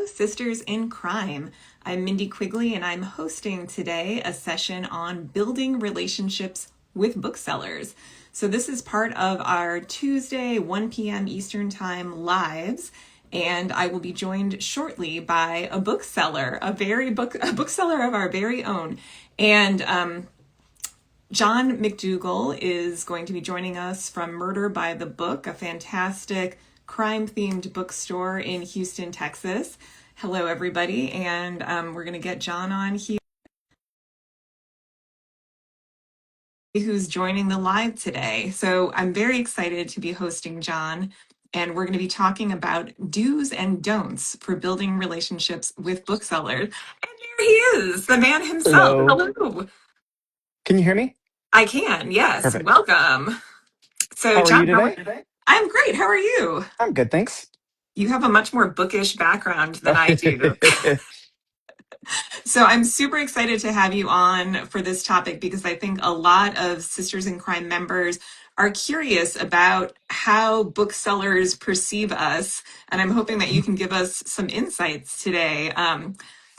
Hello, Sisters in Crime. I'm Mindy Quigley, and I'm hosting today a session on building relationships with booksellers. So this is part of our Tuesday, 1 p.m. Eastern Time lives, and I will be joined shortly by a bookseller, a bookseller of our very own. And John McDougall is going to be joining us from Murder by the Book, a fantastic crime-themed bookstore in Houston, Texas. Hello, everybody, and we're going to get John on here, who's joining the live today. So I'm very excited to be hosting John, and we're going to be talking about do's and don'ts for building relationships with booksellers. And there he is, the man himself. Hello. Hello. Can you hear me? I can, yes. Perfect. Welcome. So, How are you John, today? I'm great. How are you? I'm good, thanks. You have a much more bookish background than I do. So I'm super excited to have you on for this topic because I think a lot of Sisters in Crime members are curious about how booksellers perceive us. And I'm hoping that you can give us some insights today.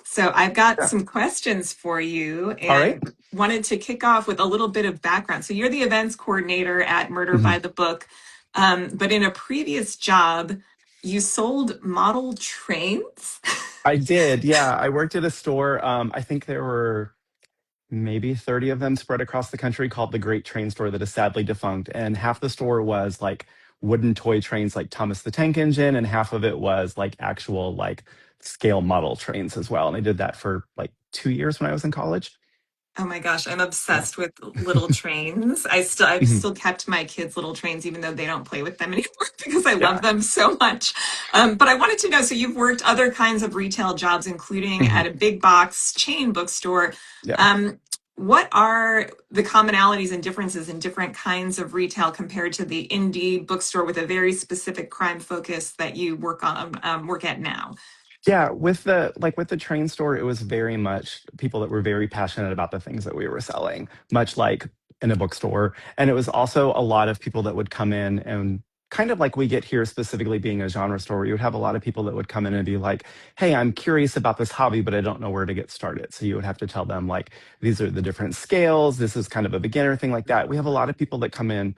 So I've got Yeah. some questions for you All right. and wanted to kick off with a little bit of background. So you're the events coordinator at Murder Mhm. by the Book, but in a previous job, you sold model trains. I did. Yeah. I worked at a store. I think there were maybe 30 of them spread across the country called the Great Train Store that is sadly defunct. And half the store was like wooden toy trains like Thomas the Tank Engine, and half of it was like actual like scale model trains as well. And I did that for like 2 years when I was in college. Oh my gosh, I'm Yeah. obsessed with little trains. I've Mhm. still kept my kids' little trains, even though they don't play with them anymore because I love Yeah. them so much. But I wanted to know, so you've worked other kinds of retail jobs, including Mhm. at a big box chain bookstore. Yeah. Um, what are the commonalities and differences in different kinds of retail compared to the indie bookstore with a very specific crime focus that you work at now? Yeah, with the train store, it was very much people that were very passionate about the things that we were selling, much like in a bookstore. And it was also a lot of people that would come in and kind of like we get here specifically being a genre store, you would have a lot of people that would come in and be like, "Hey, I'm curious about this hobby, but I don't know where to get started." So you would have to tell them like these are the different scales, this is kind of a beginner thing like that. We have a lot of people that come in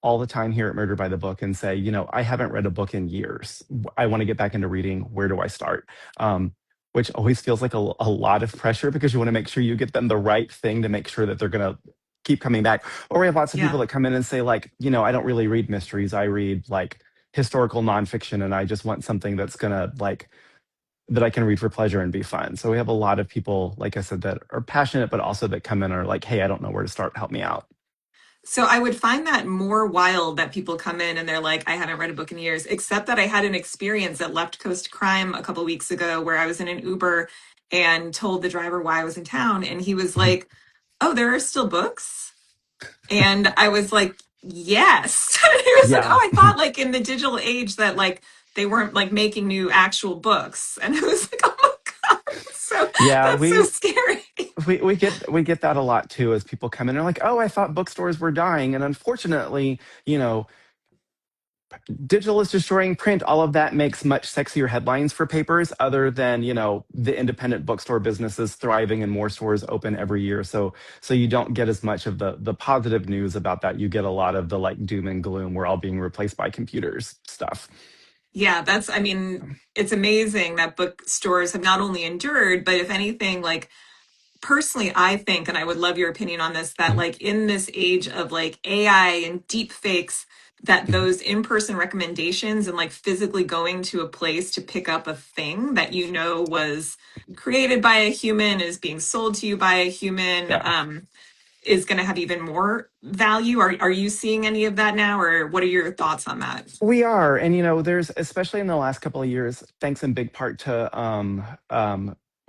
all the time here at Murder by the Book and say, I haven't read a book in years. I want to get back into reading. Where do I start? Which always feels like a lot of pressure because you want to make sure you get them the right thing to make sure that they're going to keep coming back. Or we have lots of people Yeah. that come in and say, like, I don't really read mysteries. I read like historical nonfiction and I just want something that's going to like, that I can read for pleasure and be fun. So we have a lot of people, like I said, that are passionate, but also that come in and are like, hey, I don't know where to start. Help me out. So I would find that more wild that people come in and they're like, I haven't read a book in years, except that I had an experience at Left Coast Crime a couple weeks ago where I was in an Uber and told the driver why I was in town. And he was like, oh, there are still books? And I was like, yes. And he was like, Yeah. oh, I thought like in the digital age that like they weren't like making new actual books. And I was like, oh my God. So Yeah, that's so we scary. we get that a lot too as people come in and are like, oh, I thought bookstores were dying. And unfortunately, digital is destroying print. All of that makes much sexier headlines for papers, other than, the independent bookstore businesses thriving and more stores open every year. So you don't get as much of the positive news about that. You get a lot of the like doom and gloom, we're all being replaced by computers stuff. Yeah, I mean, it's amazing that bookstores have not only endured, but if anything, like personally, I think, and I would love your opinion on this, that Mhm. like in this age of like AI and deep fakes, that Mhm. those in-person recommendations and like physically going to a place to pick up a thing that you know was created by a human, is being sold to you by a human, Yeah. is going to have even more value. Are you seeing any of that now, or what are your thoughts on that? We are, and there's especially in the last couple of years, thanks in big part to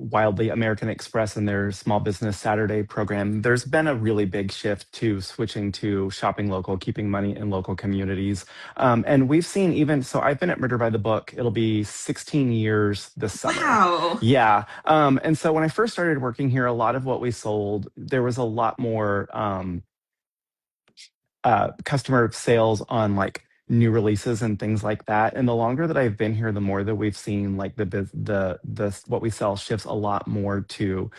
Wildly American Express and their Small Business Saturday program. There's been a really big shift to switching to shopping local, keeping money in local communities, and we've seen even so. I've been at Murder by the Book. It'll be 16 years this summer. Wow. Yeah, and so when I first started working here, a lot of what we sold, there was a lot more. Customer sales on like new releases and things like that. And the longer that I've been here, the more that we've seen like the what we sell shifts a lot more to,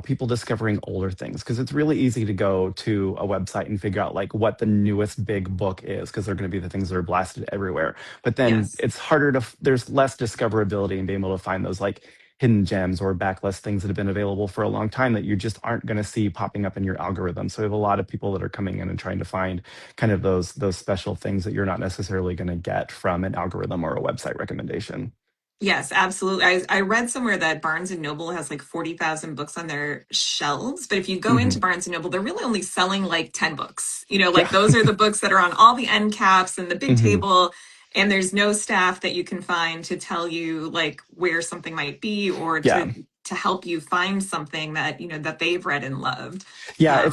people discovering older things, because it's really easy to go to a website and figure out like what the newest big book is, because they're going to be the things that are blasted everywhere. But then Yes. it's harder there's less discoverability in being able to find those like hidden gems or backlist things that have been available for a long time that you just aren't going to see popping up in your algorithm. So we have a lot of people that are coming in and trying to find kind of those special things that you're not necessarily going to get from an algorithm or a website recommendation. Yes, absolutely. I read somewhere that Barnes and Noble has like 40,000 books on their shelves, but if you go into Hmm. Barnes and Noble, they're really only selling like 10 books. Like Yeah. those are the books that are on all the end caps and the big Hmm. table, and there's no staff that you can find to tell you like where something might be, or Yeah. to help you find something that, that they've read and loved. Yeah, Um,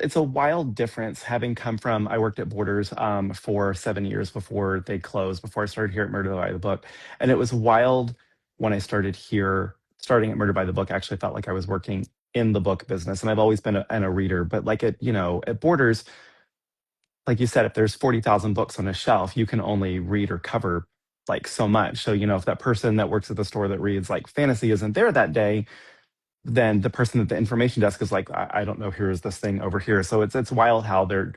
it's a wild difference having come from, I worked at Borders for 7 years before they closed, before I started here at Murder by the Book. And it was wild when I started here, starting at Murder by the Book, actually felt like I was working in the book business. And I've always been a reader, but like at Borders, like you said, if there's 40,000 books on a shelf, you can only read or cover like so much. So, if that person that works at the store that reads like fantasy isn't there that day, then the person at the information desk is like, I don't know, here's this thing over here. So it's wild how they're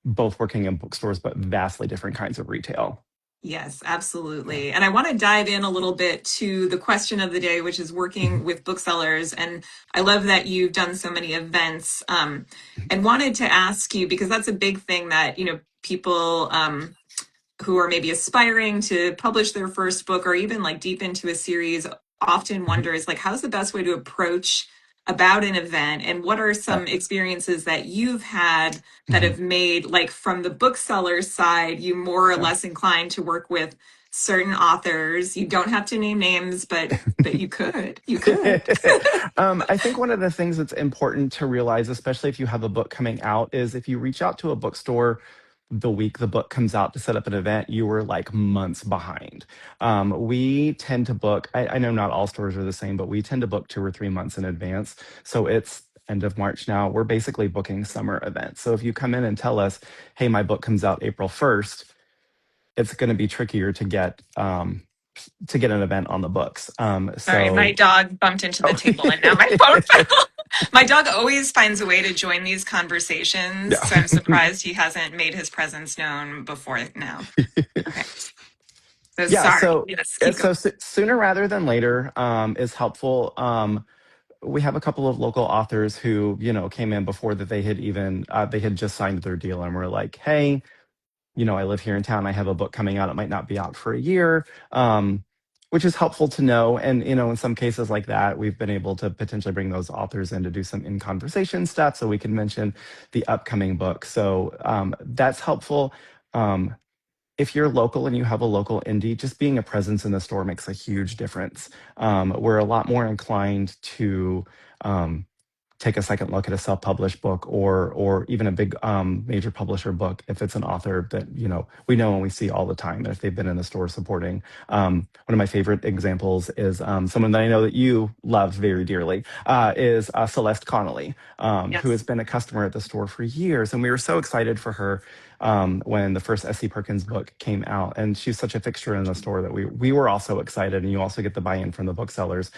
both working in bookstores, but vastly different kinds of retail. Yes, Yeah. absolutely. And I want to dive in a little bit to the question of the day, which is working with booksellers. And I love that you've done so many events, and wanted to ask you, because that's a big thing that, people who are maybe aspiring to publish their first book or even like deep into a series often wonder is like, how's the best way to approach about an event, and what are Yeah. some experiences that you've had that Mhm. have made, like, from the bookseller side, you more or Yeah. less inclined to work with certain authors? You don't have to name names, but you could. I think one of the things that's important to realize, especially if you have a book coming out, is if you reach out to a bookstore the week the book comes out to set up an event, you were like months behind. We tend to book, I know not all stores are the same, but we tend to book 2 or 3 months in advance. So it's end of March now. We're basically booking summer events. So if you come in and tell us, hey, my book comes out April 1st, it's going to be trickier to get an event on the books. Sorry, my So, dog bumped into the oh, table and now my phone fell. My dog always finds a way to join these conversations, so I'm yeah. surprised he hasn't made his presence known before now. Okay, so Yeah, sorry. so Yes, keep going. sooner rather than later is helpful. We have a couple of local authors who, came in before that they had just signed their deal and were like, hey, I live here in town. I have a book coming out. It might not be out for a year, which is helpful to know. And, in some cases like that, we've been able to potentially bring those authors in to do some in conversation stuff so we can mention the upcoming book. So that's helpful. Um, if you're local and you have a local indie, just being a presence in the store makes a huge difference. We're a lot more inclined to um, take a second look at a self-published book or even a big major publisher book if it's an author that we know and we see all the time, and if they've been in the store supporting. One of my favorite examples is someone that I know that you love very dearly is Celeste Connolly, who has Yes. been a customer at the store for years, and we were so excited for her when the first S.C. Perkins book came out, and she's such a fixture in the store that we were also excited, and you also get the buy-in from the booksellers.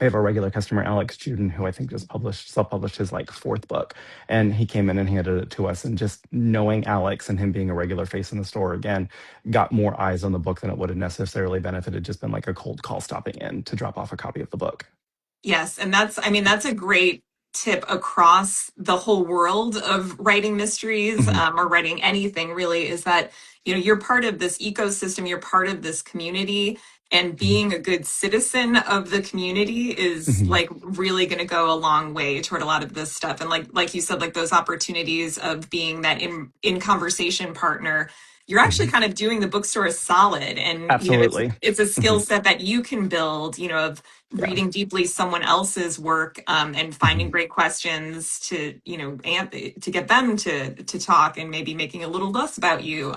I have a regular customer, Alex Juden, who I think just self-published his like fourth book, and he came in and handed it to us. And just knowing Alex and him being a regular face in the store again, got more eyes on the book than it would have necessarily benefited just been like a cold call stopping in to drop off a copy of the book. Yes, and that's a great tip across the whole world of writing mysteries, Mhm. or writing anything really, is that, you're part of this ecosystem, you're part of this community, and Mhm. being a good citizen of the community is Mhm. like really going to go a long way toward a lot of this stuff. And like you said, like those opportunities of being that in conversation partner, you're actually Mhm. kind of doing the bookstore a solid. And Absolutely. it's a skill Mhm. set that you can build, of Yeah. reading deeply someone else's work, and finding Mhm. great questions to, to get them to talk, and maybe making a little less about you.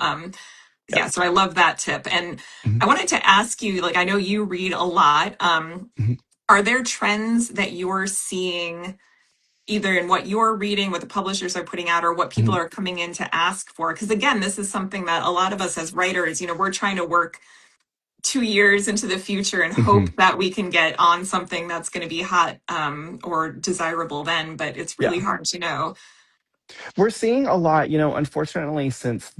Yeah. Yeah, so I love that tip. And I Mhm. wanted to ask you, like, I know you read a lot. Mhm. Are there trends that you're seeing either in what you're reading, what the publishers are putting out, or what people Mhm. are coming in to ask for. Because again, this is something that a lot of us as writers, we're trying to work 2 years into the future and hope Mhm. that we can get on something that's going to be hot or desirable then, but it's really Yeah. hard to know. We're seeing a lot, unfortunately, since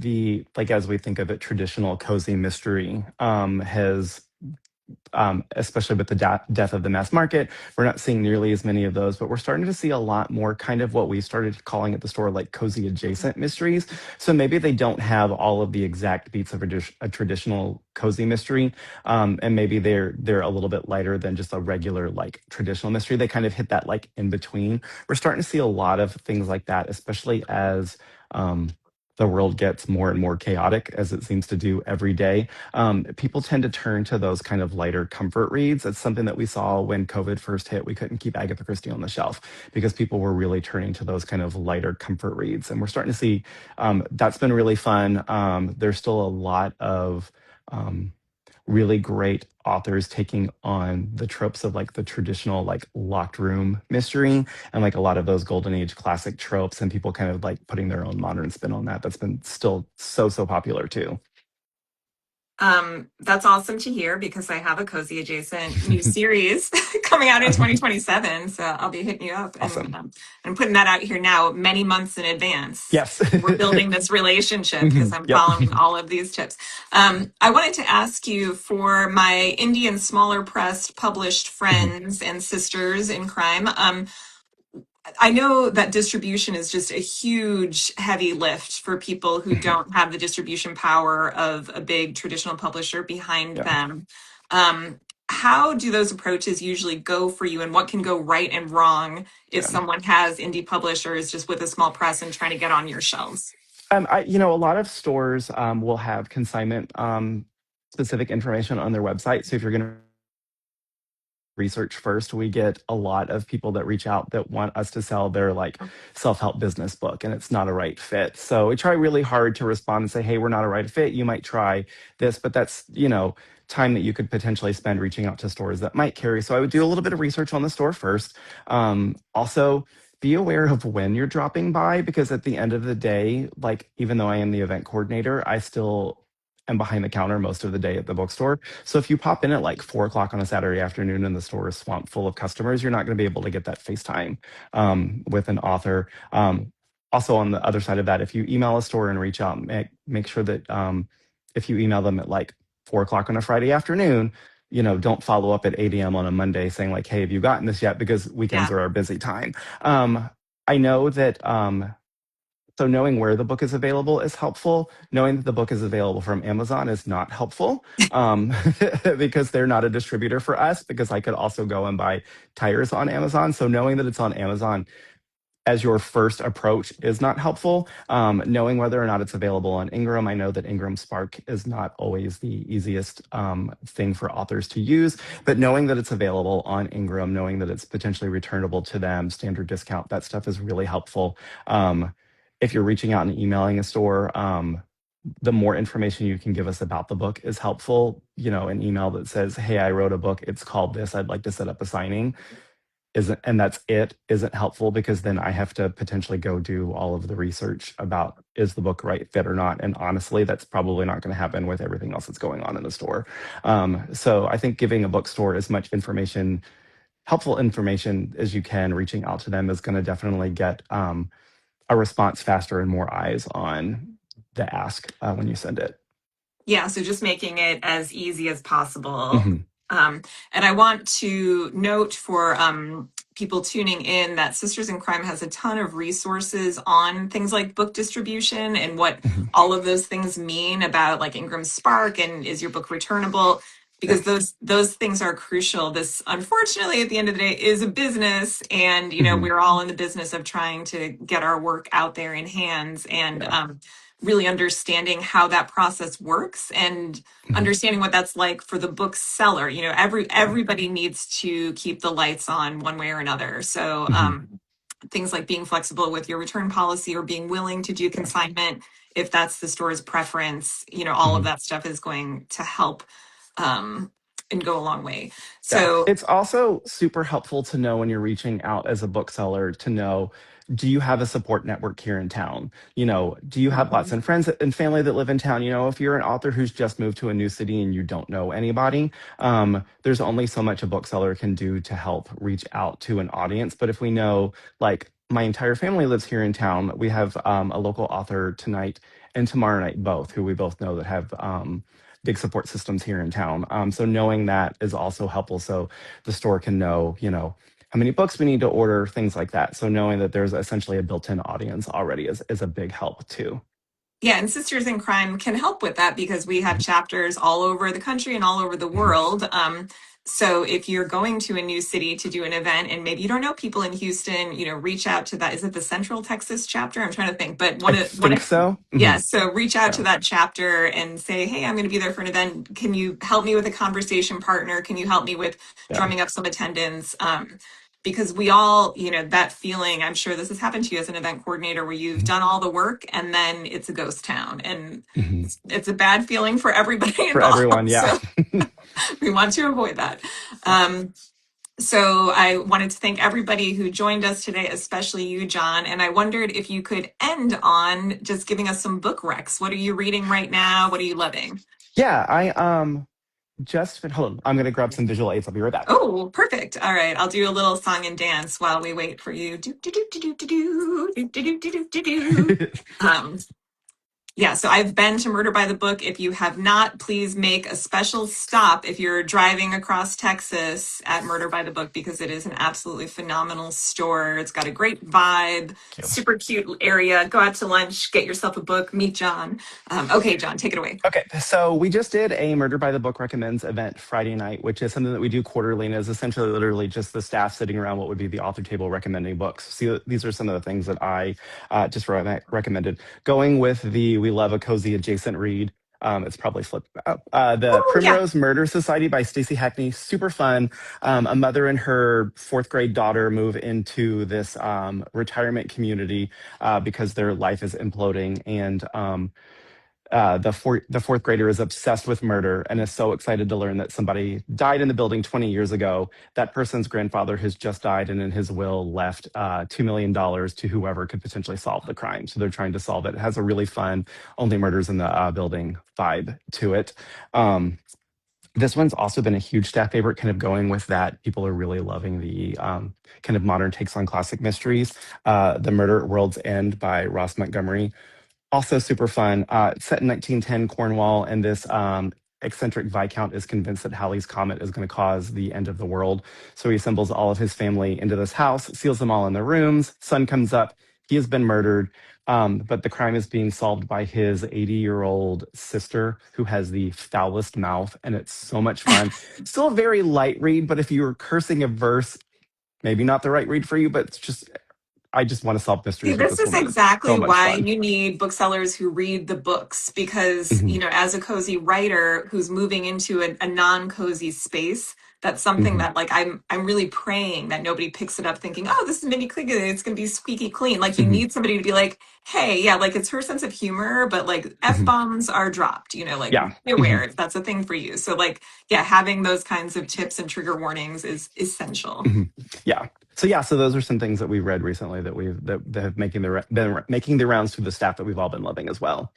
like as we think of it, traditional cozy mystery has especially with the death of the mass market. We're not seeing nearly as many of those, but we're starting to see a lot more kind of what we started calling at the store like cozy adjacent mysteries. So maybe they don't have all of the exact beats of a traditional cozy mystery, and maybe they're a little bit lighter than just a regular like traditional mystery. They kind of hit that like in between. We're starting to see a lot of things like that, especially as the world gets more and more chaotic as it seems to do every day. People tend to turn to those kind of lighter comfort reads. It's something that we saw when COVID first hit. We couldn't keep Agatha Christie on the shelf because people were really turning to those kind of lighter comfort reads. And we're starting to see that's been really fun. There's still a lot of really great authors taking on the tropes of like the traditional like locked room mystery and like a lot of those golden age classic tropes and people kind of like putting their own modern spin on that. That's been still so popular too. That's awesome to hear because I have a cozy adjacent new series coming out in 2027. So I'll be hitting you up Awesome. and putting that out here now, many months in advance. Yes. We're building this relationship because Mhm. I'm Yep. following all of these tips. I wanted to ask you for my indie and smaller pressed published Mhm. friends and sisters in crime. I know that distribution is just a huge heavy lift for people who Mhm. don't have the distribution power of a big traditional publisher behind Yeah. them. Um, how do those approaches usually go for you, and what can go right and wrong if Yeah. someone has indie publishers just with a small press and trying to get on your shelves? A lot of stores will have consignment specific information on their website. So if you're going to research first, we get a lot of people that reach out that want us to sell their like self-help business book and it's not a right fit. So we try really hard to respond and say, hey, we're not a right fit. You might try this, but that's, time that you could potentially spend reaching out to stores that might carry. So I would do a little bit of research on the store first. Also, be aware of when you're dropping by because at the end of the day, like even though I am the event coordinator, I still am behind the counter most of the day at the bookstore. So if you pop in at like 4 o'clock on a Saturday afternoon and the store is swamped full of customers, you're not going to be able to get that FaceTime with an author. Also, on the other side of that, if you email a store and reach out, make sure that if you email them at like 4 o'clock on a Friday afternoon, don't follow up at 8 a.m. on a Monday saying like, hey, have you gotten this yet? Because weekends Yeah. are our busy time. I know that so knowing where the book is available is helpful. Knowing that the book is available from Amazon is not helpful because they're not a distributor for us. Because I could also go and buy tires on Amazon. So knowing that it's on Amazon as your first approach is not helpful. Knowing whether or not it's available on Ingram, I know that Ingram Spark is not always the easiest thing for authors to use, but knowing that it's available on Ingram, knowing that it's potentially returnable to them, standard discount, that stuff is really helpful. If you're reaching out and emailing a store, the more information you can give us about the book is helpful. An email that says, hey, I wrote a book, it's called this, I'd like to set up a signing isn't and that's it isn't helpful because then I have to potentially go do all of the research about is the book right fit or not. And honestly, that's probably not going to happen with everything else that's going on in the store. So I think giving a bookstore as much information, helpful information as you can, reaching out to them is going to definitely get a response faster and more eyes on the ask when you send it. Yeah, so just making it as easy as possible. Mhm. And I want to note for people tuning in that Sisters in Crime has a ton of resources on things like book distribution and what Mhm. all of those things mean about like Ingram Spark and is your book returnable? Yeah. Because those things are crucial. This, unfortunately, at the end of the day, is a business, and Mhm. we're all in the business of trying to get our work out there in hands and Yeah. really understanding how that process works and Mhm. understanding what that's like for the bookseller. Yeah. Everybody needs to keep the lights on one way or another. So Mhm. things like being flexible with your return policy or being willing to do Yeah. consignment if that's the store's preference, all of Mhm. that stuff is going to help um, and go a long way. Yeah. So It's also super helpful to know when you're reaching out as a bookseller to know, do you have a support network here in town? Do you have lots Mhm. of friends and family that live in town? If you're an author who's just moved to a new city and you don't know anybody, there's only so much a bookseller can do to help reach out to an audience. But if we know, like, my entire family lives here in town, we have a local author tonight and tomorrow night, both, who we both know that have big support systems here in town. So knowing that is also helpful. So the store can know, how many books we need to order, things like that. So knowing that there's essentially a built-in audience already is a big help too. yeah, and Sisters in Crime can help with that because we have chapters all over the country and all over the Mhm. world. So if you're going to a new city to do an event and maybe you don't know people in Houston, reach out to that. Is it the Central Texas chapter? I'm trying to think, but I think so. yeah, so reach out to Yeah. that chapter and say, hey, I'm going to be there for an event. Can you help me with a conversation partner? Can you help me with Yeah. drumming up some attendance? Because we all, that feeling, I'm sure this has happened to you as an event coordinator where you've Mhm. done all the work and then it's a ghost town. And Mhm. it's a bad feeling for everybody For everyone. involved. Yeah. So we want to avoid that. So I wanted to thank everybody who joined us today, especially you, John. And I wondered if you could end on just giving us some book recs. What are you reading right now? What are you loving? Yeah. I just hold on. I'm gonna grab some visual aids. I'll be right back. Oh, perfect. All right. I'll do a little song and dance while we wait for you. Do, do, do, do, do, do, do, do, do, do, do, do. Um, Yeah, so I've been to Murder by the Book. If you have not, please make a special stop if you're driving across Texas at Murder by the Book because it is an absolutely phenomenal store. It's got a great vibe, Thank you. super cute area. Go out to lunch, get yourself a book, meet John. Okay, John, take it away. Okay, so we just did a Murder by the Book Recommends event Friday night, which is something that we do quarterly and is essentially literally just the staff sitting around what would be the author table recommending books. See, these are some of the things that I just recommended. Going with the We Love a Cozy Adjacent Read. It's probably flipped up. The Oh, yeah. Primrose Murder Society by Stacey Hackney, super fun. A mother and her fourth grade daughter move into this retirement community because their life is imploding, and the fourth grader is obsessed with murder and is so excited to learn that somebody died in the building 20 years ago. That person's grandfather has just died, and in his will left $2 million to whoever could potentially solve the crime. So they're trying to solve it. It has a really fun only murders in the building vibe to it. This one's also been a huge staff favorite, kind of going with that. People are really loving the kind of modern takes on classic mysteries. The Murder at World's End by Ross Montgomery, also super fun. It's set in 1910 Cornwall, and this eccentric viscount is convinced that Halley's Comet is going to cause the end of the world. So he assembles all of his family into this house, seals them all in their rooms. Sun comes up. He has been murdered, but the crime is being solved by his 80-year-old sister, who has the foulest mouth, and it's so much fun. Still a very light read, but if you were cursing a verse, maybe not the right read for you, but it's just, I just want to solve See, mysteries with this this is woman. It's so exactly much why fun. you need booksellers who read the books because, Mhm, as a cozy writer who's moving into a non-cozy space, that's something mhm, that like I'm really praying that nobody picks it up thinking, oh, this is Mindy Quigley, it's gonna be squeaky clean. Like you mhm. need somebody to be like, hey, yeah, like it's her sense of humor, but like Mhm. F-bombs are dropped, like Yeah. be aware if that's a thing for you. So like, yeah, having those kinds of tips and trigger warnings is essential. Mhm. Yeah. So those are some things that we've read recently that have been making the rounds through the staff that we've all been loving as well.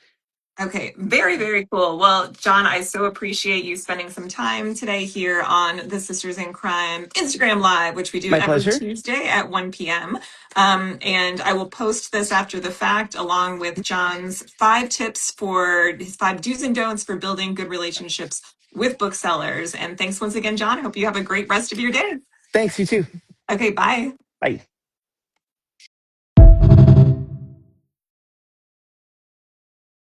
Okay, very, very cool. Well, John, I so appreciate you spending some time today here on the Sisters in Crime Instagram Live, which we do My every pleasure. Tuesday at 1 p.m. And I will post this after the fact, along with John's 5 tips for his 5 do's and don'ts for building good relationships with booksellers. And thanks once again, John. I hope you have a great rest of your day. Thanks, you too. Okay, bye. Bye.